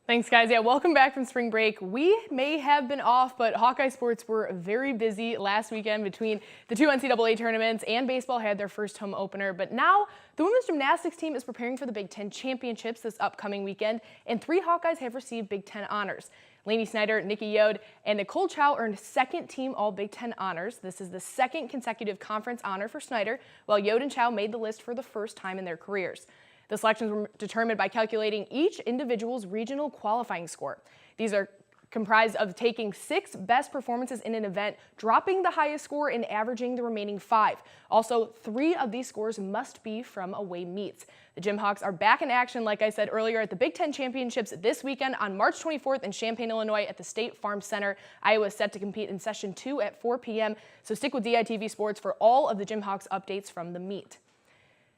Thanks, guys. Yeah, welcome back from spring break. We may have been off, but Hawkeye sports were very busy last weekend between the two NCAA tournaments, and baseball had their first home opener. But now the women's gymnastics team is preparing for the Big Ten championships this upcoming weekend, and 3 Hawkeyes have received Big Ten honors. Lainey Snyder, Nikki Yode, and Nicole Chow earned second team All Big Ten honors. This is the second consecutive conference honor for Snyder, while Yode and Chow made the list for the first time in their careers. The selections were determined by calculating each individual's regional qualifying score. These are comprised of taking 6 best performances in an event, dropping the highest score, and averaging the remaining 5. Also, 3 of these scores must be from away meets. The Gym Hawks are back in action, like I said earlier, at the Big Ten Championships this weekend on March 24th in Champaign, Illinois at the State Farm Center. Iowa is set to compete in Session 2 at 4 p.m., so stick with DITV Sports for all of the Gym Hawks updates from the meet.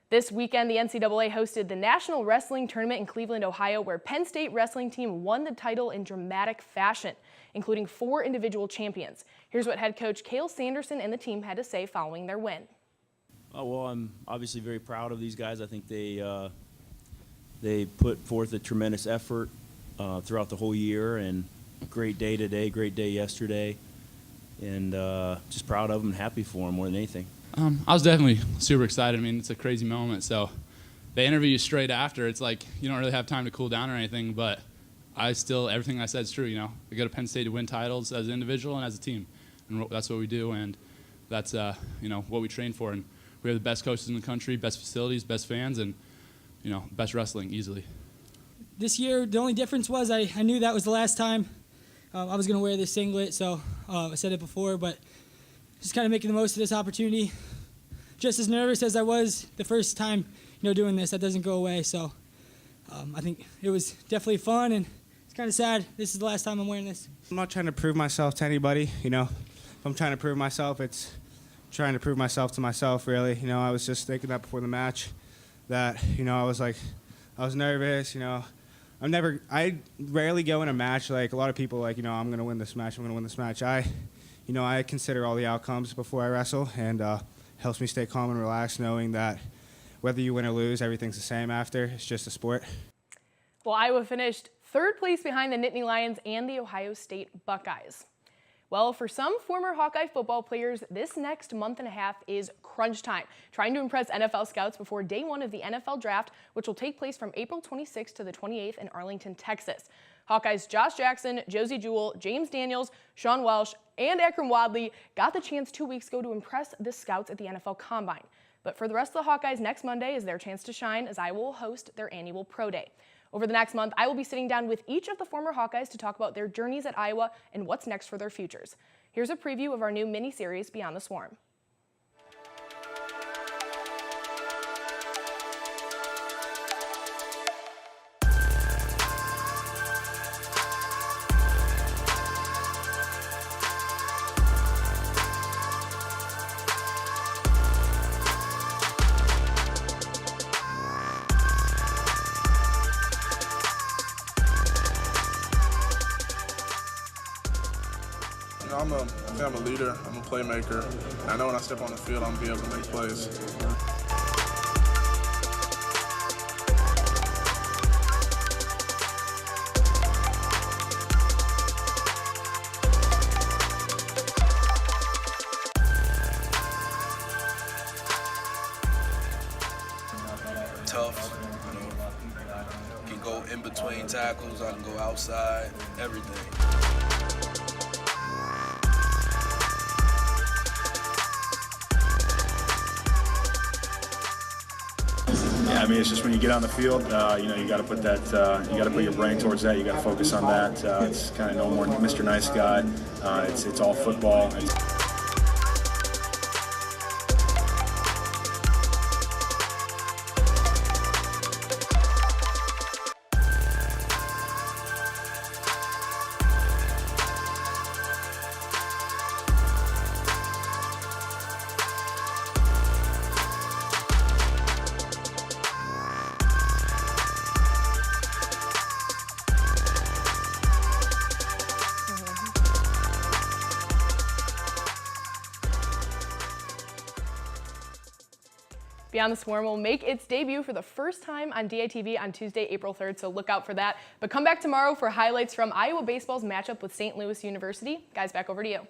This weekend, the NCAA hosted the National Wrestling Tournament in Cleveland, Ohio, where Penn State wrestling team won the title in dramatic fashion, including 4 individual champions. Here's what head coach Cale Sanderson and the team had to say following their win. Oh, well, I'm obviously very proud of these guys. I think they put forth a tremendous effort throughout the whole year, and great day today, great day yesterday, and just proud of them and happy for them more than anything. I was definitely super excited. I mean, it's a crazy moment. So they interview you straight after. It's like you don't really have time to cool down or anything, but everything I said is true. You know, we go to Penn State to win titles as an individual and as a team, and that's what we do, and that's what we train for. And we have the best coaches in the country, best facilities, best fans, and best wrestling easily. This year, the only difference was I knew that was the last time I was going to wear this singlet, so I said it before, but just kind of making the most of this opportunity. Just as nervous as I was the first time, doing this. That doesn't go away. So I think it was definitely fun, and it's kind of sad. This is the last time I'm wearing this. I'm not trying to prove myself to anybody. If I'm trying to prove myself, it's trying to prove myself to myself, really. I was just thinking that before the match, that I was nervous. I rarely go in a match like a lot of people. I'm going to win this match. I'm going to win this match. I consider all the outcomes before I wrestle, and helps me stay calm and relaxed, knowing that whether you win or lose, everything's the same after. It's just a sport. Well, Iowa finished 3rd place behind the Nittany Lions and the Ohio State Buckeyes. Well, for some former Hawkeye football players, this next month and a half is crunch time, trying to impress NFL scouts before day 1 of the NFL Draft, which will take place from April 26th to the 28th in Arlington, Texas. Hawkeyes Josh Jackson, Josie Jewell, James Daniels, Sean Welsh, and Akram Wadley got the chance 2 weeks ago to impress the scouts at the NFL Combine. But for the rest of the Hawkeyes, next Monday is their chance to shine, as Iowa will host their annual Pro Day. Over the next month, I will be sitting down with each of the former Hawkeyes to talk about their journeys at Iowa and what's next for their futures. Here's a preview of our new mini-series, Beyond the Swarm. I'm a leader, I'm a playmaker. I know when I step on the field, I'm going to be able to make plays. Tough, can go in between tackles, I can go outside, everything. Yeah, I mean, it's just when you get on the field, you got to put that, you got to put your brain towards that. You got to focus on that. It's kind of no more Mr. Nice Guy. It's all football. Beyond the Swarm will make its debut for the first time on DITV on Tuesday, April 3rd, so look out for that. But come back tomorrow for highlights from Iowa baseball's matchup with St. Louis University. Guys, back over to you.